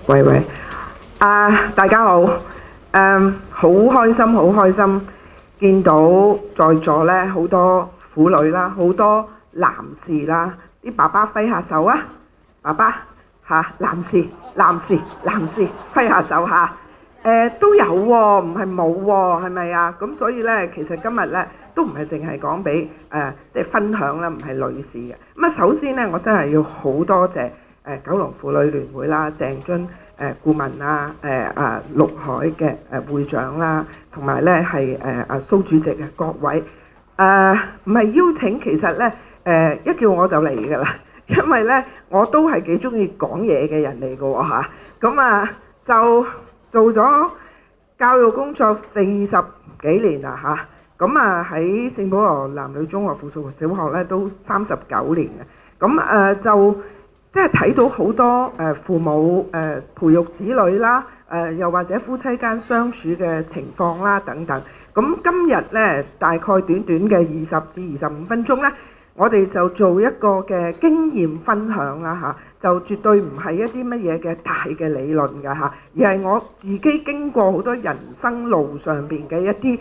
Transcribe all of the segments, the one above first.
喂喂，大家好，好開心，好開心，見到在座咧好多婦女啦，好多男士啦，啲爸爸揮下手啊，爸爸男士揮下手嚇，都有喎，唔係冇喎，係咪啊？咁所以咧，其實今日咧都唔係淨係講俾即係分享啦，唔係女士嘅。咁首先咧，我真係要好多謝九龍婦女聯會啦，鄭津顧問啦，陸海嘅會長啦，同埋咧係蘇主席嘅各位，唔係邀請，其實咧一叫我就嚟㗎啦，因為咧我都係幾中意講嘢嘅人嚟㗎喎嚇，咁就做咗教育工作40幾年啦嚇，咁喺聖保羅男女中學附屬小學咧都39年嘅，咁就即係睇到好多父母培育子女啦，又或者夫妻間相處嘅情況啦等等。咁今日咧大概短短嘅20至25分鐘咧，我哋就做一個嘅經驗分享啦嚇，就絕對唔係一啲乜嘢嘅大嘅理論㗎嚇，而係我自己經過好多人生路上邊嘅一啲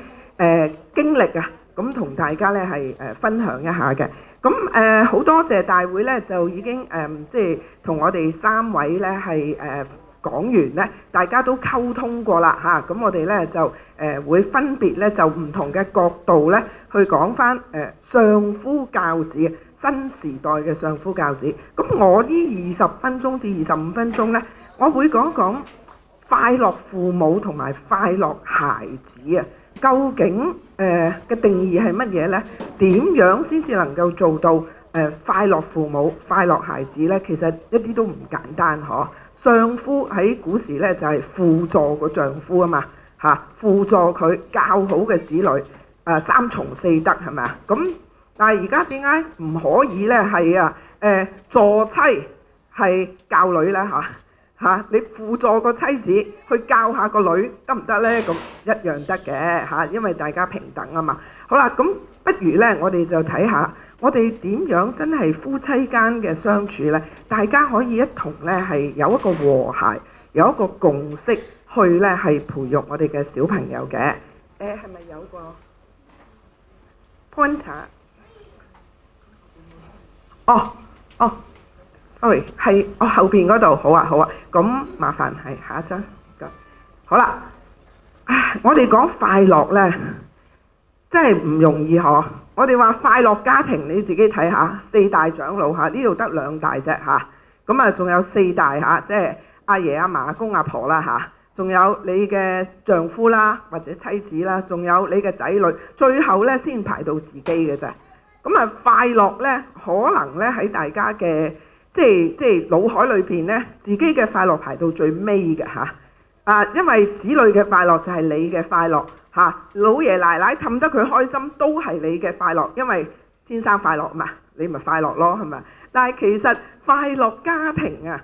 經歷啊，咁同大家咧係分享一下嘅。咁好多謝大會咧，就已經即係同我哋3位咧係講完咧，大家都溝通過啦嚇。咁我哋咧就會分別咧就唔同嘅角度咧去講翻相夫教子，新時代嘅相夫教子。咁我呢20分鐘至25分鐘咧，我會講講快樂父母同埋快樂孩子啊。究竟嘅定義係乜嘢呢？點樣先至能夠做到快樂父母、快樂孩子呢？其實一啲都唔簡單嗬。相夫喺古時呢，就係輔助個丈夫啊嘛嚇，輔助佢教好嘅子女3從4德係咪啊？咁但係而家點解唔可以呢？係助妻係教女呢嚇？你輔助個妻子去教下個女得唔得呢？咁一樣得嘅嚇，因為大家平等啊嘛。好啦，咁不如呢，我哋就睇下我哋點樣真係夫妻間嘅相處呢？大家可以一同呢係有一個和諧，有一個共識去呢係培育我哋嘅小朋友嘅。係咪有個 pointer？ sorry， 係我後邊嗰度，好啊，咁麻煩係下一張。好啦，我哋講快樂呢，真係唔容易嗬。我哋話快樂家庭，你自己睇下，4大長老嚇，呢度得2大啫嚇，咁仲有4大嚇，即係阿爺阿嫲阿公阿婆啦嚇，仲有你嘅丈夫啦或者妻子啦，仲有你嘅仔女，最後呢先排到自己嘅啫。咁快樂呢，可能呢喺大家嘅即係腦海裏邊呢，自己嘅快樂排到最尾嘅嚇。因為子女嘅快樂就係你嘅快樂嚇，老爺奶奶氹得佢開心都係你嘅快樂，因為先生快樂嘛，你咪快樂咯，係咪？但係其實快樂家庭啊，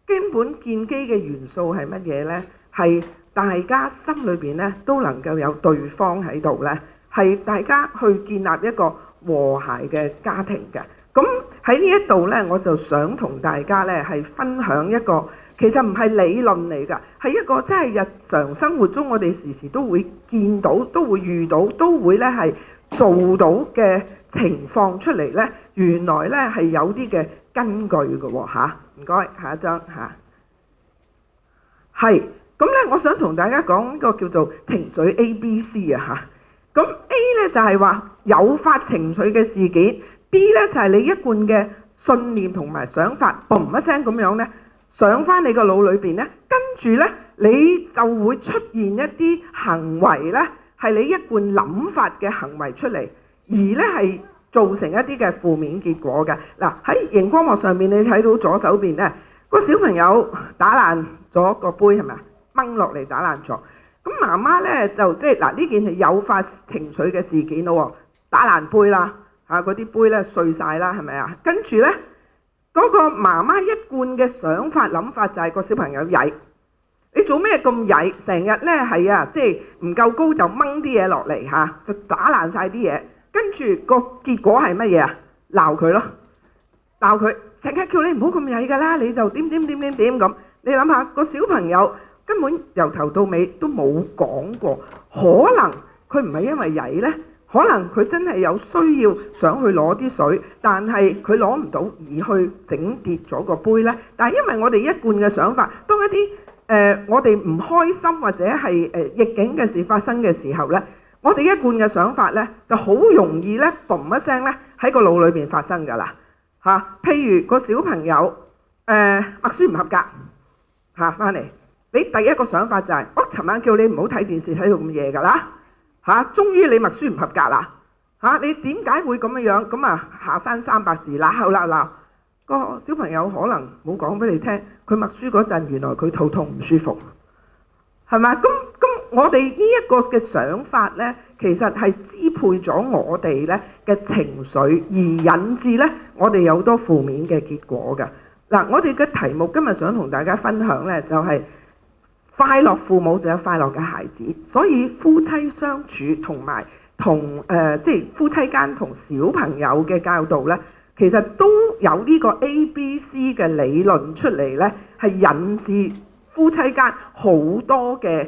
基本建基嘅元素係乜嘢呢？係大家心裏邊呢都能夠有對方喺度呢，係大家去建立一個和諧嘅家庭嘅。咁喺呢一度呢，我就想同大家呢係分享一個，其實唔係理論嚟㗎，係一個真係日常生活中我哋時時都會見到、都會遇到、都會呢係做到嘅情況出嚟呢。原來呢係有啲嘅根據㗎喎嚇。唔該，下一張嚇。係咁呢，我想同大家講一個叫做情緒 ABC 啊嚇。咁 A 呢就係話誘發情緒嘅事件。B 呢就係你一貫嘅信念同埋想法，嘣一聲咁樣呢上翻你個腦裏邊呢，跟住呢你就會出現一啲行為呢係你一貫諗法嘅行為出嚟，而呢係造成一啲嘅負面結果嘅。嗱，喺熒光幕上面你睇到左手邊呢個小朋友打爛咗個杯係咪啊？掹落嚟打爛咗，咁媽媽呢就即係嗱，呢件係誘發情緒嘅事件咯，打爛杯啦。嗰啲杯咧碎晒啦，係咪啊？跟住呢，嗰個媽媽一貫嘅想法諗法就係個小朋友曳，你做咩咁曳？成日呢係啊，即係唔夠高就掹啲嘢落嚟嚇，就打爛晒啲嘢。跟住個結果係乜嘢啊？鬧佢咯，鬧佢，成日叫你唔好咁曳㗎啦，你就點咁。你諗下個小朋友根本由頭到尾都冇講過，可能佢唔係因為曳呢，可能佢真係有需要想去攞啲水，但係佢攞唔到而去整跌咗個杯呢。但係因為我哋一貫嘅想法，當一啲我哋唔開心或者係逆境嘅事發生嘅時候呢，我哋一貫嘅想法呢就好容易呢，嘣一聲呢喺個腦裏邊發生㗎啦嚇。譬如個小朋友默書唔合格嚇，翻嚟你第一個想法就係我尋晚叫你唔好睇電視睇到咁夜㗎啦嚇，終於你默書唔合格啦嚇，你點解會咁樣咁啊？下山300字鬧個小朋友可能冇講俾你聽，佢默書嗰陣原來佢肚痛唔舒服，係咪？咁我哋呢一個嘅想法呢，其實係支配咗我哋呢嘅情緒，而引致呢我哋有好多負面嘅結果㗎。嗱，我哋嘅題目今日想同大家分享呢，就係快樂父母就有快樂嘅孩子，所以夫妻相處同埋即係夫妻間同小朋友嘅教導呢，其實都有呢個 ABC 嘅理論出嚟呢，係引致夫妻間好多嘅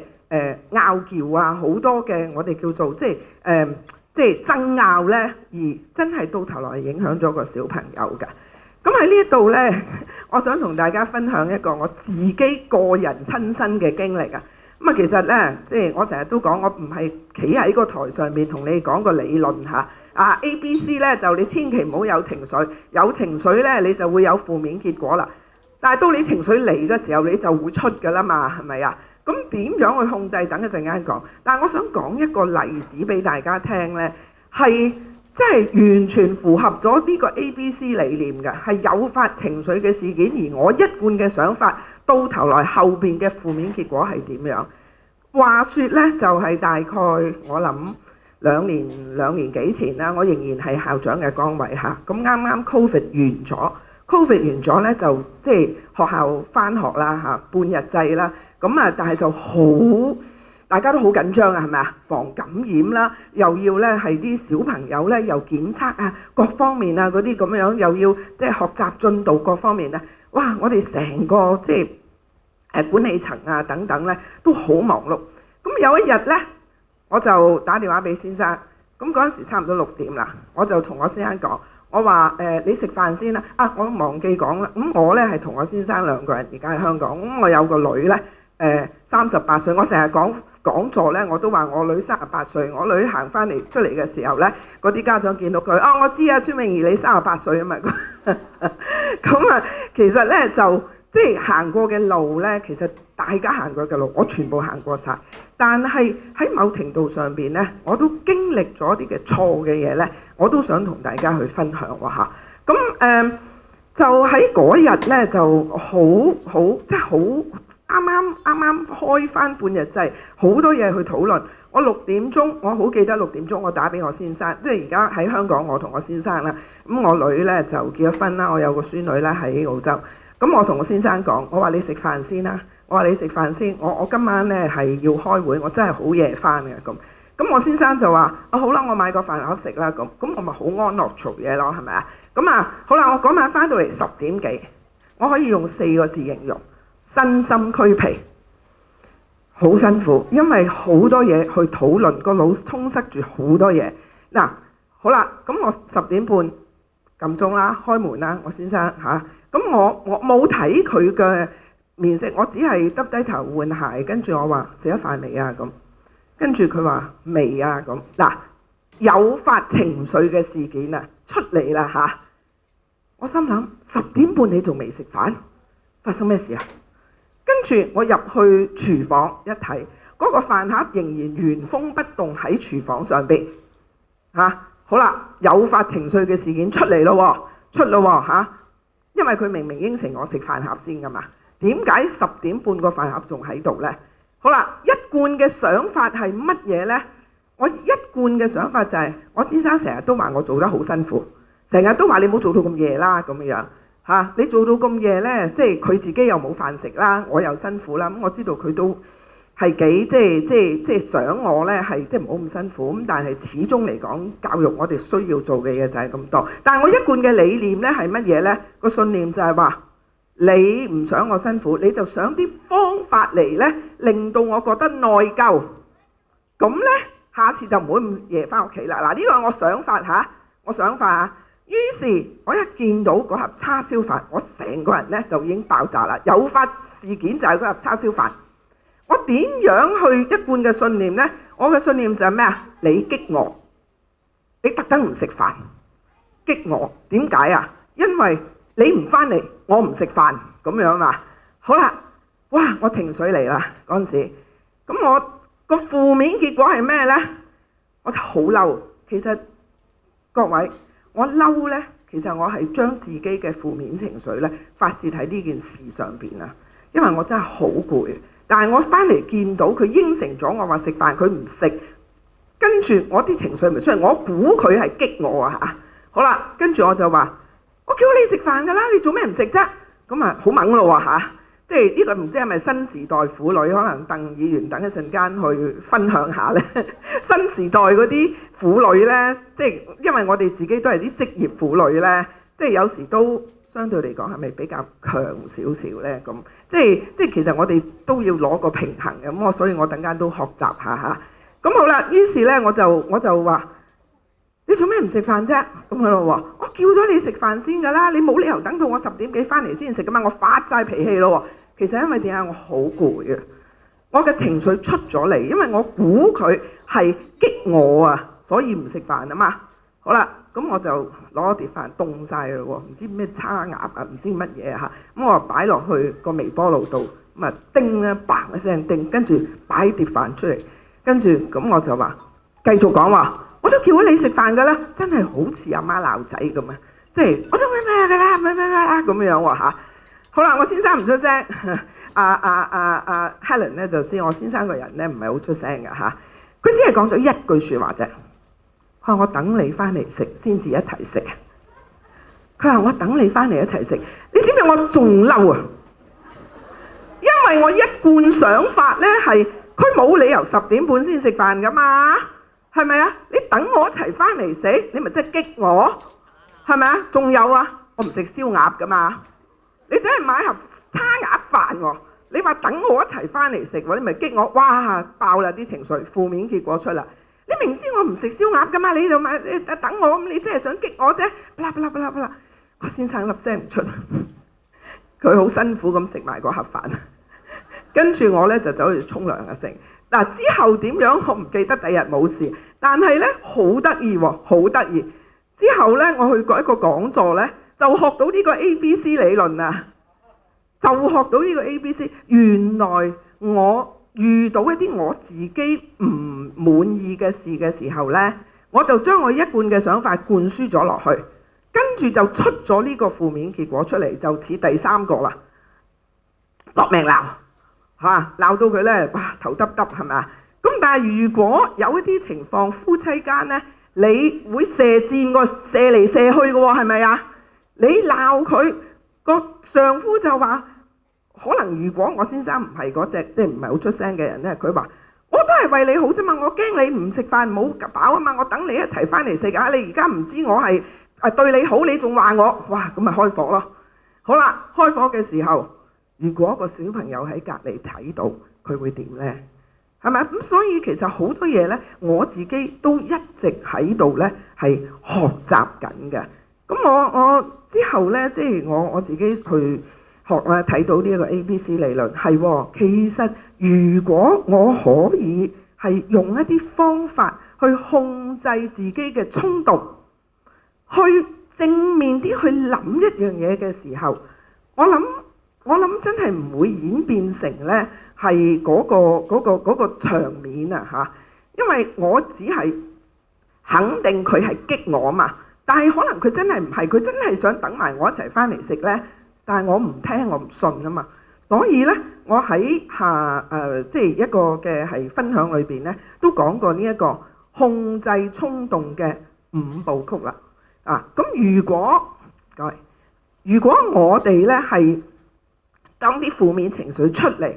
拗撬啊，好多嘅我哋叫做即係爭拗呢，而真係到頭來影響咗個小朋友㗎。咁喺呢度呢，我想同大家分享一個我自己個人親身嘅經歷啊。咁啊，其實呢，即係我成日都講，我唔係企喺個台上面同你講個理論嚇。ABC 呢，就你千祈唔好有情緒，有情緒呢，你就會有負面結果啦。但係到你情緒嚟嘅時候，你就會出㗎啦嘛，係咪啊？咁點樣去控制？等一陣間講。但係我想講一個例子俾大家聽呢，係即係完全符合咗呢個 ABC 理念嘅，係誘發情緒嘅事件，而我一貫嘅想法到頭來後邊嘅負面結果係點樣？話說呢，就係大概我諗兩年幾前啦，我仍然係校長嘅崗位嚇。咁啱啱 Covid 完咗呢，就即係學校返學啦嚇，半日制啦。咁啊，但係就大家都好緊張啊，係咪啊？防感染啦，又要呢係啲小朋友呢又檢測啊，各方面啊嗰啲咁樣，又要即係學習進度各方面呢。哇！我哋成個即係管理層啊等等呢都好忙碌。咁有一日呢，我就打電話俾先生。咁嗰陣時差唔多6點啦，我就同我先生講，我話你食飯先啦。我忘記講啦。咁我呢係同我先生2個人而家喺香港。咁我有個女呢，38歲。我成日講座呢，我都話我女38歲。我女行翻嚟出嚟嘅時候呢，嗰啲家長見到佢，我知啊，孫穎儀你38歲啊嘛。咁啊，其實呢，就即係行過嘅路呢，其實大家行過嘅路，我全部行過晒。但係喺某程度上邊呢，我都經歷咗啲嘅錯嘅嘢呢，我都想同大家去分享喎嚇。咁就喺嗰日呢，就即係好啱啱開翻半日制，好多嘢去討論。我6點鐘，我好記得6點鐘，我打俾我先生，即係而家喺香港，我同我先生啦。咁我女呢，就結咗婚啦，我有個孫女呢喺澳洲。咁我同我先生講，我話你食飯先啦。我話你食飯先，我今晚呢係要開會，我真係好夜翻嘅咁。咁我先生就話：好啦，我買個飯盒食啦咁。咁我咪好安樂做嘢咯，係咪啊？咁好啦，我嗰晚翻到嚟10點幾，我可以用4個字形容：身心俱疲，好辛苦，因為好多嘢去討論，個腦充塞住好多嘢。嗱，好啦，咁我10點半撳鐘啦，開門啦，我先生嚇。咁我冇睇佢嘅面色，我只係耷低頭換鞋，跟住我話食咗飯未啊咁，跟住佢話未啊咁。嗱，誘發情緒嘅事件啊出嚟啦嚇！我心諗10點半你仲未食飯，發生咩事啊？跟住我入去廚房一睇，嗰個飯盒仍然原封不動喺廚房上邊嚇。好啦，誘發情緒嘅事件出嚟咯，出咯嚇！因為佢明明應承我食飯盒先噶嘛，點解10點半個飯盒仲喺度呢？好啦，一貫嘅想法係乜嘢呢？我一貫嘅想法就係，我先生成日都話我做得好辛苦，成日都話你唔好做到咁夜啦咁樣嚇，你做到咁夜呢，即係佢自己又冇飯食啦，我又辛苦啦。咁我知道佢都係幾即係想我呢係即係唔好咁辛苦。咁但係始終嚟講，教育我哋需要做嘅嘢就係咁多。但係我一貫嘅理念呢係乜嘢呢？個信念就係話，你唔想我辛苦，你就想啲方法嚟呢，令到我覺得內疚。咁呢，下次就唔會咁夜翻屋企啦。嗱，呢個係我想法嚇，我想法嚇。於是，我一見到嗰盒叉燒飯，我成個人呢就已經爆炸啦。誘發事件就係嗰盒叉燒飯。我點樣去一貫嘅信念呢？我嘅信念就係咩啊？你激我，你特登唔食飯，激我。點解啊？因為你唔翻嚟，我唔食飯咁樣嘛。好啦，哇！我情緒嚟啦嗰陣時，咁我個負面結果係咩呢？我就好嬲。其實各位，我嬲呢，其實我係將自己嘅負面情緒呢發泄喺呢件事上邊啊。因為我真係好攰，但係我翻嚟見到佢應承咗我話食飯，佢唔食，跟住我啲情緒咪出嚟。我估佢係激我啊嚇。好啦，跟住我就話：我叫你食飯㗎啦，你做咩唔食啫？咁啊好猛咯喎嚇！即係呢個唔知係咪新時代婦女，可能鄧議員等一陣間去分享下呢。新時代嗰啲婦女呢，即係因為我哋自己都係啲職業婦女呢，即係有時都相對嚟講係咪比較強少少呢？咁即係其實我哋都要攞個平衡嘅。咁所以我等間都學習下嚇。咁好啦，於是呢，我就話：你做咩唔食飯啫？咁佢就話：我叫咗你食飯先㗎啦，你冇理由等到我10點幾翻嚟先食㗎嘛！我發晒脾氣咯喎。其實因為點解我好攰啊？我嘅情緒出咗嚟，因為我估佢係激我啊，所以唔食飯啊嘛。好啦，咁我就攞碟飯凍晒嘞喎，唔知咩叉鴨啊，唔知乜嘢嚇。咁我擺落去個微波爐度，咁啊叮咧，嘭一聲叮，跟住擺碟飯出嚟，跟住咁我就話繼續講話，我都叫咗你食飯㗎啦，真係好似阿媽鬧仔咁啊！即係我都會咩㗎啦，咩啦咁樣喎嚇。好啦，我先生唔出聲，Helen 咧就知我先生個人咧唔係好出聲嘅嚇，佢只係講咗一句説話啫。佢話：我等你翻嚟食先至一齊食。佢話：我等你翻嚟一齊食。你知唔知我仲嬲啊？因為我一貫想法咧係佢冇理由10點半先食飯噶嘛，係咪啊？你等我一齊翻嚟食，你咪即係激我，係咪啊？仲有啊，我唔食燒鴨噶嘛。你真係買盒叉鴨飯喎！你話等我一齊翻嚟食喎，你咪激我，哇爆啦啲情緒，負面結果出啦！你明知我唔食燒鴨噶嘛，你就買你等我，咁你真係想激我啫！啦啦啦！我先生粒聲唔出，佢好辛苦咁食埋個盒飯，跟住我呢就走去沖涼啊成。嗱之後點樣我唔記得，第日冇事，但係呢好得意喎，好得意！之後呢我去過一個講座呢。就學到呢個 ABC 理論啊！就學到呢個 ABC， 原來我遇到一啲我自己唔滿意嘅事嘅時候呢，我就將我一貫嘅想法灌輸咗落去，跟住就出咗呢個負面結果出嚟，就似第3個啦，搏命鬧嚇，鬧到佢呢，哇頭耷耷係咪啊？咁但係如果有一啲情況，夫妻間呢，你會射箭個射嚟射去嘅喎，係咪啊？你鬧佢個丈夫就話，可能如果我先生唔係嗰隻即係唔係好出聲嘅人呢，佢話我都係為你好啫嘛，我驚你唔食飯冇飽啊嘛，我等你一齊翻嚟食啊！你而家唔知我係對你好，你仲話我，哇咁咪開火咯！好啦，開火嘅時候，如果個小朋友喺隔離睇到，佢會點呢？係咪？咁所以其實好多嘢呢，我自己都一直喺度呢係學習緊嘅。咁我之後呢，即係我自己去學啊，睇到呢一個 ABC 理論係喎。其實如果我可以係用一啲方法去控制自己嘅衝動，去正面啲去諗一樣嘢嘅時候，我諗真係唔會演變成呢係嗰個場面啊嚇，因為我只係肯定佢係激我嘛。但係可能佢真係唔係，佢真係想等埋我一齊翻嚟食呢。但係我唔聽，我唔信啊嘛。所以呢，我喺即係一個嘅係分享裏邊呢，都講過呢一個控制衝動嘅5部曲啦。咁如果我哋呢係當啲負面情緒出嚟，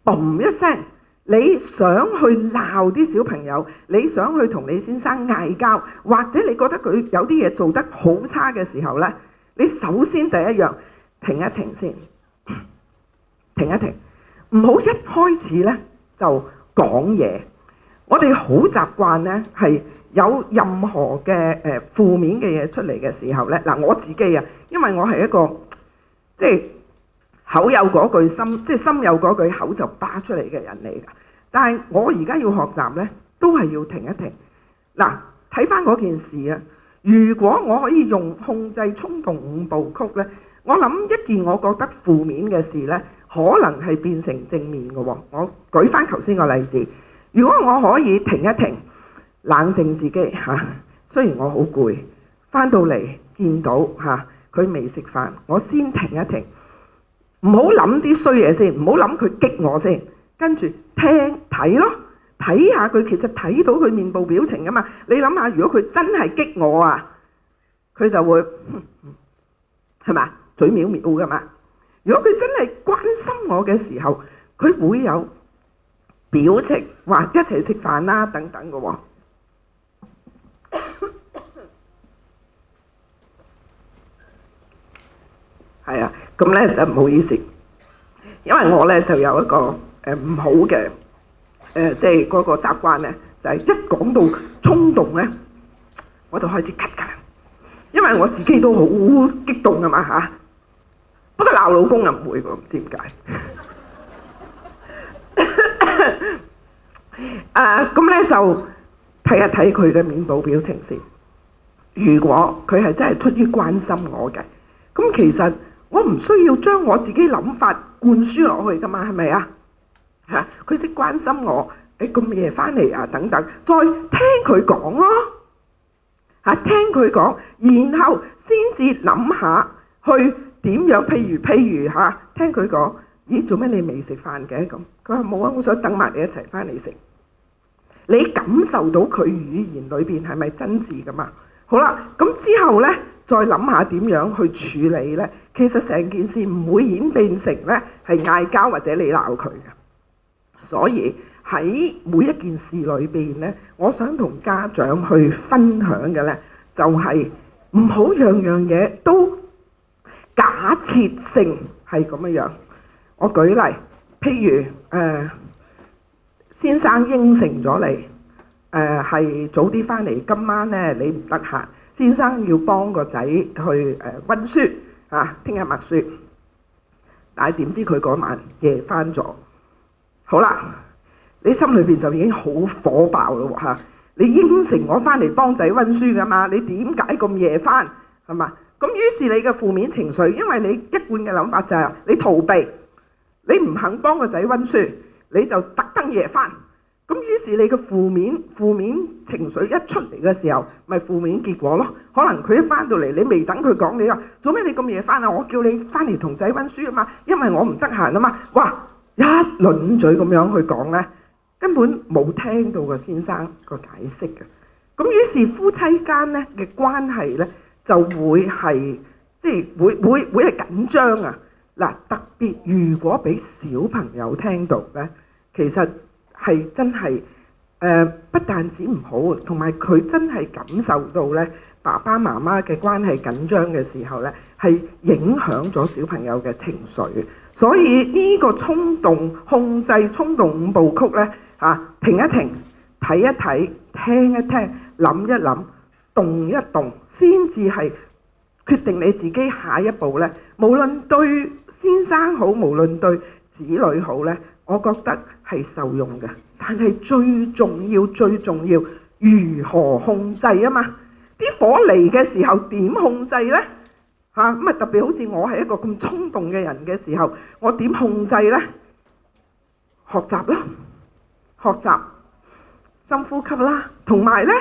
嘣一聲。你想去鬧啲小朋友，你想去同你先生嗌交，或者你覺得佢有啲嘢做得好差嘅時候呢，你首先第一樣停一停先，停一停，唔好一開始咧就講嘢。我哋好習慣咧係有任何嘅負面嘅嘢出嚟嘅時候咧，嗱我自己啊，因為我係一個即係口有嗰句心，即係心有嗰句口就巴出嚟嘅人嚟㗎。但係我而家要學習咧，都係要停一停。嗱，睇翻嗰件事啊，如果我可以用控制衝動5部曲咧，我諗一件我覺得負面嘅事咧，可能係變成正面嘅喎。我舉翻頭先個例子，如果我可以停一停，冷靜自己嚇，雖然我好攰，翻到嚟見到嚇佢未食飯，我先停一停，唔好諗啲衰嘢先，唔好諗佢激我先，跟住聽睇咯，睇下佢其實睇到佢面部表情㗎嘛。你諗下，如果佢真係激我啊，佢就會係嘛嘴藐藐㗎嘛。如果佢真係關心我嘅時候，佢會有表情，話一齊食飯啦等等嘅喎。係啊，咁咧就唔好意思，因為我咧就有一個唔好嘅即係嗰個習慣咧，就係一講到衝動咧，我就開始咳㗎，因為我自己都好激動㗎嘛嚇。不過鬧老公又唔會喎，唔知點解。咁咧就睇一睇佢嘅面部表情先。如果佢係真係出於關心我嘅，咁其實我唔需要將我自己諗法灌輸落去噶嘛，係咪啊？嚇，佢識關心我，咁夜翻嚟啊等等，再聽佢講咯，嚇聽佢講，然後先至諗下去點樣。譬如嚇，聽佢講，咦做咩你未食飯嘅咁？佢話冇啊，我想等埋你一齊翻嚟食。你感受到佢語言裏邊係咪真摯噶嘛？好啦，咁之後咧，再諗下點樣去處理咧。其實成件事唔會演變成咧係嗌交或者你鬧佢嘅。所以喺每一件事裏邊咧，我想同家長去分享嘅咧，就係唔好樣樣嘢都假設性係咁樣。我舉例，譬如先生應承咗你，係早啲翻嚟，今晚咧你唔得閒，先生要幫個仔去温書嚇，聽日默書。但係點知佢嗰晚夜翻咗，好啦，你心裏邊就已經好火爆咯嚇！你應承我翻嚟幫仔温書噶嘛，你點解咁夜翻係嘛？咁於是你嘅負面情緒，因為你一貫嘅諗法就係你逃避，你唔肯幫個仔温書。你就特登夜翻，咁於是你嘅負面情緒一出嚟嘅時候，咪負面結果咯。可能佢一翻到嚟，你未等佢講，你話做咩你咁夜翻啊？我叫你翻嚟同仔温書啊嘛，因為我唔得閒啊嘛。哇！一輪嘴咁樣去講咧，根本冇聽到個先生個解釋嘅。咁於是夫妻間咧嘅關係咧就會係即係會係緊張啊！嗱，特別如果俾小朋友聽到咧，其實係真係不但止唔好，同埋佢真係感受到咧爸爸媽媽嘅關係緊張嘅時候咧，係影響咗小朋友嘅情緒。所以呢個控制衝動5部曲咧嚇，停一停，睇一睇，聽一聽，諗一諗，動一動，先至係決定你自己下一步咧。無論對先生好，無論對子女好咧，我覺得係受用嘅。但係最重要，如何控制啊嘛？啲火嚟嘅時候點控制咧？嚇咁啊！特別好似我係一個咁衝動嘅人嘅時候，我點控制咧？學習啦，學習深呼吸啦，同埋咧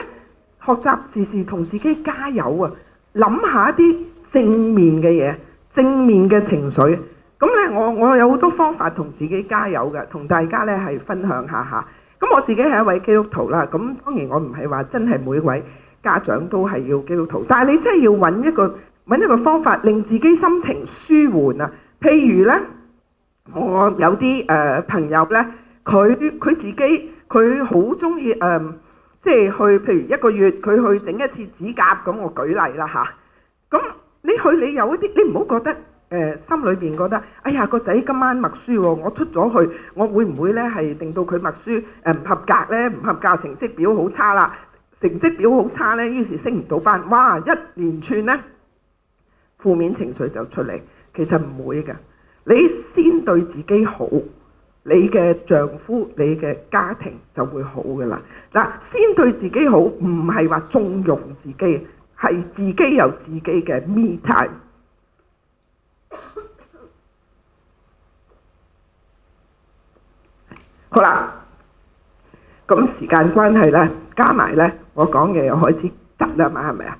學習時時同自己加油啊！諗下一啲正面嘅嘢，正面嘅情緒。咁咧，我有好多方法同自己加油嘅，同大家咧係分享下下。咁我自己係一位基督徒啦，咁當然我唔係話真係每位家長都係要基督徒，但係你真係要揾一個方法，令自己心情舒緩啊。譬如咧，我有啲朋友咧，佢自己佢好中意即係去，譬如一個月佢去整一次指甲咁，我舉例啦嚇。咁你有一啲，你唔好覺得心裏邊覺得，哎呀個仔今晚默書喎，我出咗去，我會唔會咧係令到佢默書唔合格咧？唔合格成績表好差啦，成績表好差咧，於是升唔到班，哇！一連串咧負面情緒就出嚟。其實唔會㗎，你先對自己好，你嘅丈夫、你嘅家庭就會好㗎啦。嗱，先對自己好，唔係話縱容自己，係自己有自己嘅 me time。好啦，咁時間關係咧，加埋咧，我講嘅又開始窒啦嘛，係咪啊？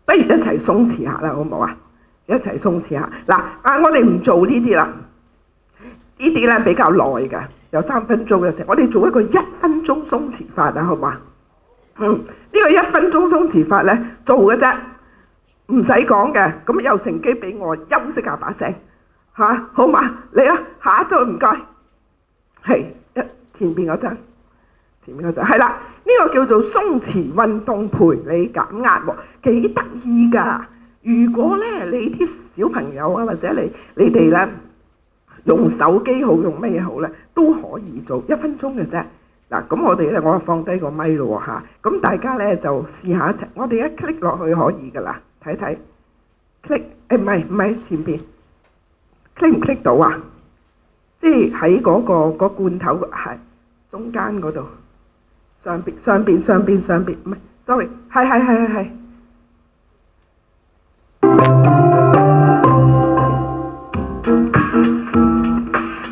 不如一齊鬆弛下啦，好唔好啊？一齊鬆弛下。嗱，我哋唔做呢啲啦，呢啲咧比較耐嘅，有3分鐘嘅時候，我哋做一個1分鐘鬆弛法啊，好嘛？呢個1分鐘鬆弛法咧，做嘅啫，唔使講嘅。咁又乘機俾我休息下把聲嚇，好嘛？嚟啊，下一組唔該。係前邊嗰張，係啦，呢個叫做鬆弛運動陪你減壓喎，幾得意㗎！如果咧你啲小朋友啊，或者你哋咧用手機好，用咩好咧，都可以做1分鐘嘅啫。嗱，咁我哋咧，我放低個咪咯喎嚇，咁大家咧就試下一齊，我哋一 click 落去可以㗎啦，睇睇 click， 唔係前邊 click 唔 click 到啊？即係喺嗰個罐頭係中間嗰度，上邊，唔係 ，sorry， 係。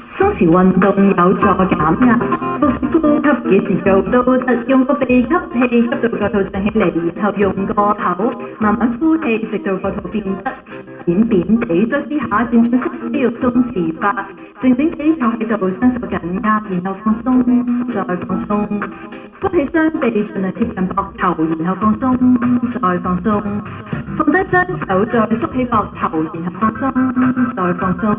鬆弛運動有助減壓，腹式呼吸幾時做都得，用個鼻吸氣吸到個肚脹起嚟，然後用個口慢慢呼氣，直到個肚變得扁扁地。再試下轉身肌肉鬆弛法，靜靜地坐喺度，雙手緊握，然後放鬆，再放鬆。屈起雙臂，盡量貼近膊頭，然後放鬆，再放鬆。放低雙手，再縮起膊頭，然後放鬆，再放鬆。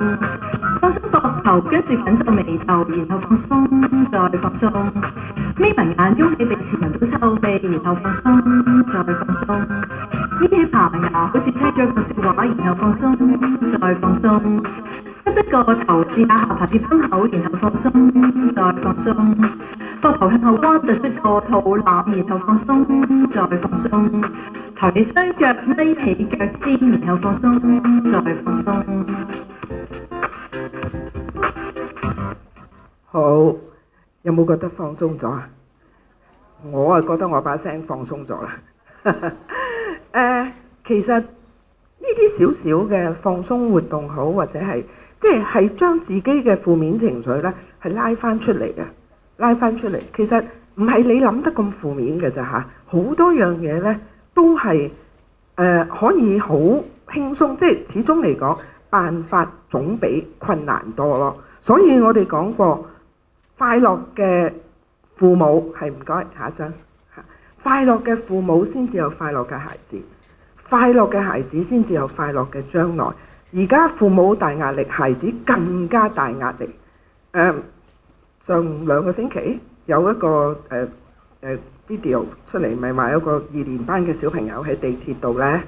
放鬆膊頭，跟住緊皺眉頭，然後放鬆，再放鬆。眯埋眼，喐起鼻臍，聞到臭味，然後放鬆，再放鬆。依起棚牙，好似聽咗個笑話，然後放鬆，再放鬆。屈低個頭，試下下巴貼心口，然後放鬆，再放鬆。膊頭向後彎，突出個肚腩，然後放鬆，再放鬆。抬起雙腳，咪起腳尖，然後放鬆，再放鬆。好，有冇覺得放鬆咗啊？我覺得我把聲放鬆咗啦。其實呢啲少少嘅放鬆活動好，或者係即係將自己嘅負面情緒咧係拉翻出嚟嘅，拉翻出嚟。其實唔係你諗得咁負面嘅咋嚇，好多樣嘢咧都係可以好輕鬆，即係始終嚟講辦法總比困難多咯。所以我哋講過，快樂嘅父母係唔該下一張，快樂嘅父母先至有快樂嘅孩子，快樂嘅孩子先至有快樂嘅將來。而家父母大壓力，孩子更加大壓力。上2個星期有一個video 出嚟，咪話有個2年班嘅小朋友喺地鐵度咧，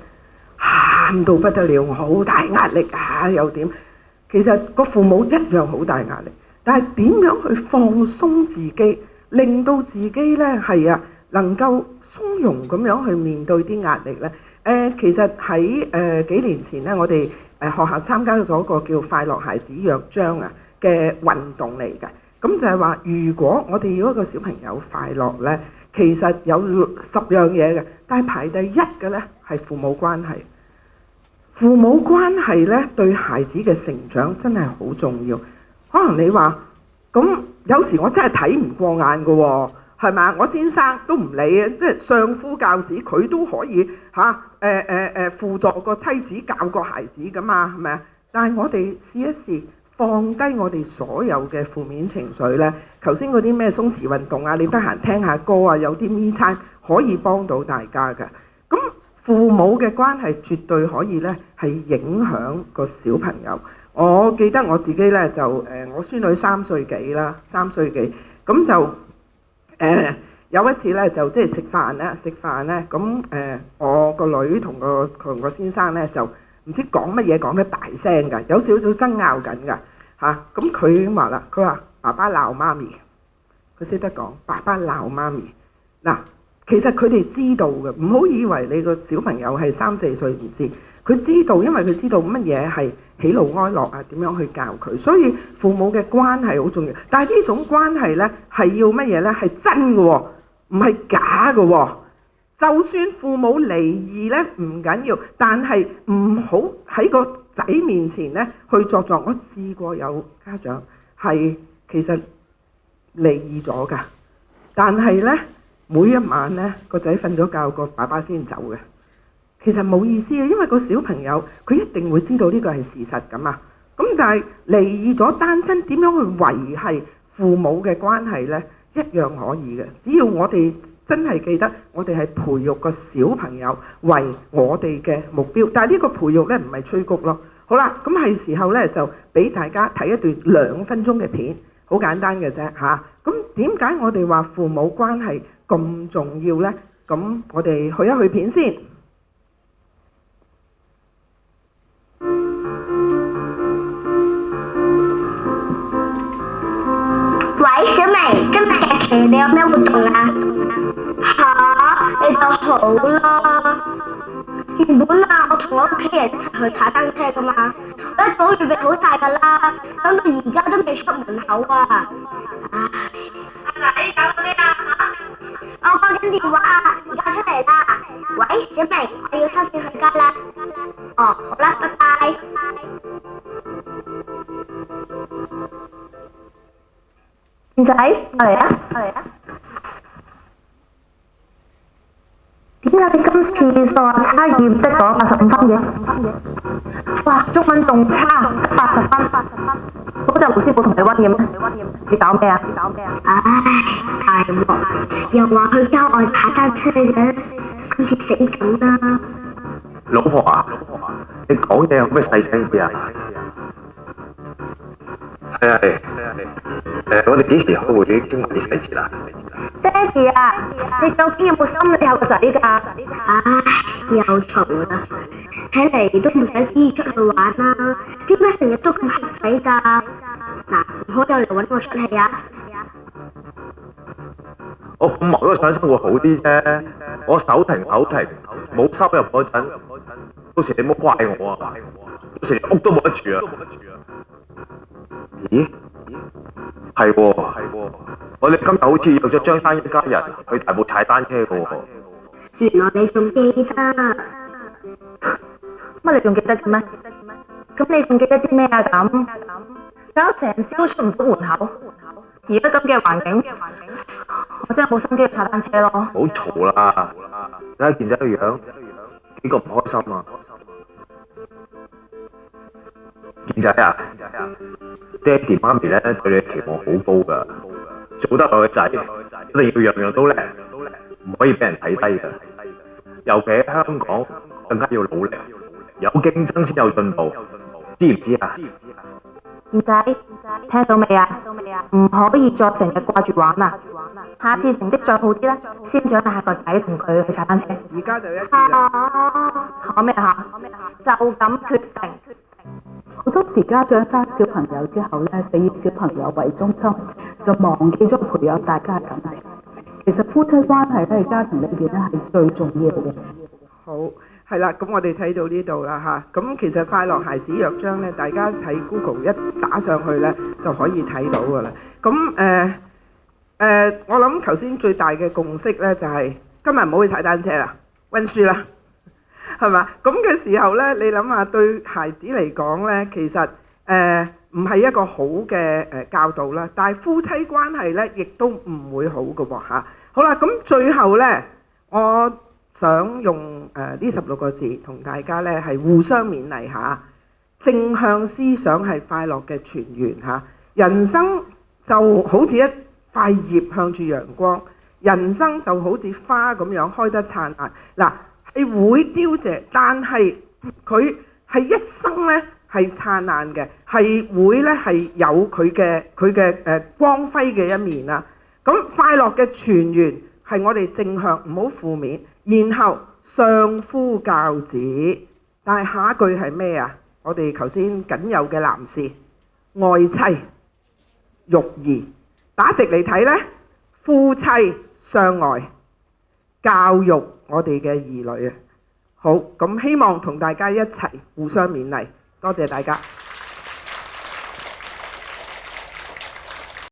喊到不得了，好大壓力啊！又點？其實個父母一樣好大壓力，但係點樣去放鬆自己，令到自己咧係能夠從容咁樣去面對啲壓力咧？其實喺幾年前咧，我哋學校參加咗個叫快樂孩子約章嘅運動嚟嘅。咁就係話，如果我哋要一個小朋友快樂咧，其實有10樣嘢嘅，但係排第1嘅咧係父母關係。父母關係咧對孩子嘅成長真係好重要。可能你話咁，有時我真係睇唔過眼㗎喎，係咪？我先生都唔理啊，即係相夫教子，佢都可以輔助個妻子教個孩子㗎嘛，係咪啊？但係我哋試一試放低我哋所有嘅負面情緒咧。頭先嗰啲咩鬆弛運動啊，你得閒聽下歌啊，有啲 me time可以幫到大家㗎。咁父母嘅關係絕對可以咧係影響個小朋友。我記得我自己咧就我孫女3歲幾啦，3歲幾，咁就有一次咧就即係食飯咧，咁我個女同個先生咧就唔知講乜嘢講得大聲㗎，有少少爭拗緊㗎嚇。咁佢話啦，佢話爸爸鬧媽咪，佢識得講爸爸鬧媽咪。嗱，其實佢哋知道嘅，唔好以為你個小朋友係3、4歲唔知，佢知道，因為佢知道乜嘢係喜怒哀樂啊，點樣去教佢。所以父母嘅關係好重要，但係呢種關係呢係要乜嘢呢？係真嘅喎，唔係假嘅喎。就算父母離異呢唔緊要，但係唔好喺個仔面前呢去作狀。我試過有家長係其實離異咗㗎，但係呢每一晚呢個仔瞓咗覺，個爸爸先走嘅。其實冇意思嘅，因為個小朋友佢一定會知道呢個係事實㗎嘛。咁但係離異咗單親點樣去維係父母嘅關係呢？一樣可以嘅，只要我哋真係記得，我哋係培育個小朋友為我哋嘅目標。但係呢個培育呢，唔係催谷咯。好啦，咁係時候呢，就俾大家睇一段2分鐘嘅片，好簡單嘅啫嚇。咁點解我哋話父母關係咁重要呢？咁我哋去一去片先。喂，小明，今日假期你有咩活動啊？你就好啦。原本啊，我同我屋企人一齊去踩單車噶嘛，我一早預備好晒噶啦，等到而家都未出門口啊。唉，阿仔搞緊咩啊？我掛緊電話啊，而家出嚟啦。喂，小明，我要抽線去街啦。哦，好啦，拜拜。健仔，過嚟啊！點解你今次數學差異唔識講85分嘅？哇，中文仲差80分，嗰就盧師傅同你溫嘅咩？你搞咩啊？唉，大鑊，又話去郊外踩單車嘅，今次死緊啦！老婆啊，你講嘢有咩細聲啲啊？係。我哋幾時開會傾埋啲細節啦？爹哋啊，你究竟有冇心理下個仔㗎？唉，又嘈啦！睇嚟都唔想自己出去玩啦，點解成日都咁黑仔㗎？嗱，唔好又嚟揾我出氣啊！我咁忙都想生活好啲啫，我手停口停，冇收入嗰陣，到時你唔好怪我啊！到時屋都冇得住啊！咦？係喎，我哋今日好似約咗張生一家人去大埔踩單車嘅喎。原來你仲記得？乜你仲記得嘅咩？咁你仲記得啲咩啊？咁搞成朝出唔到門口，而家咁嘅環境，我真係冇心機去踩單車咯。唔好嘈啦！睇下健仔個樣，幾個唔開心啊！健仔啊，爹哋媽咪咧對你期望好高㗎，做得我嘅仔，一定要樣樣都叻，唔可以俾人睇低㗎。尤其喺香港，更加要努力，有競爭先有進步，知唔知啊？健仔，聽到未啊？唔可以再成日掛住玩啦！下次成績再好啲咧，先獎勵下個仔同佢去踩單車。而家就一次啦。講咩嚇？就咁決定。好多時家長生小朋友之後咧，就以小朋友為中心，就忘記咗培養大家嘅感情。其實夫妻關係咧，喺家庭裏邊咧係最重要嘅。好，係啦，咁我哋睇到呢度啦嚇。咁其實快樂孩子約章咧，大家喺 Google 一打上去咧就可以睇到㗎啦。咁我諗頭先最大嘅共識咧就係今日唔好去踩單車啦，溫書啦。係嘛？咁嘅時候呢，你諗下對孩子嚟講呢，其實唔係一個好嘅教導啦。但係夫妻關係呢，亦都唔會好嘅喎嚇。好啦，咁最後呢，我想用呢16個字同大家呢係互相勉勵下。正向思想係快樂嘅泉源嚇。人生就好似一塊葉向住陽光，人生就好似花咁樣開得燦爛嗱。係會凋謝，但係佢係一生咧係燦爛嘅，係會咧係有佢嘅光輝嘅一面啦。咁快樂嘅泉源係我哋正向，唔好負面，然後相夫教子，但係下一句係咩啊？我哋頭先僅有嘅男士愛妻育兒，打直嚟睇呢，夫妻相愛，教育我哋嘅兒女啊。好，咁希望同大家一齊互相勉勵，多謝大家。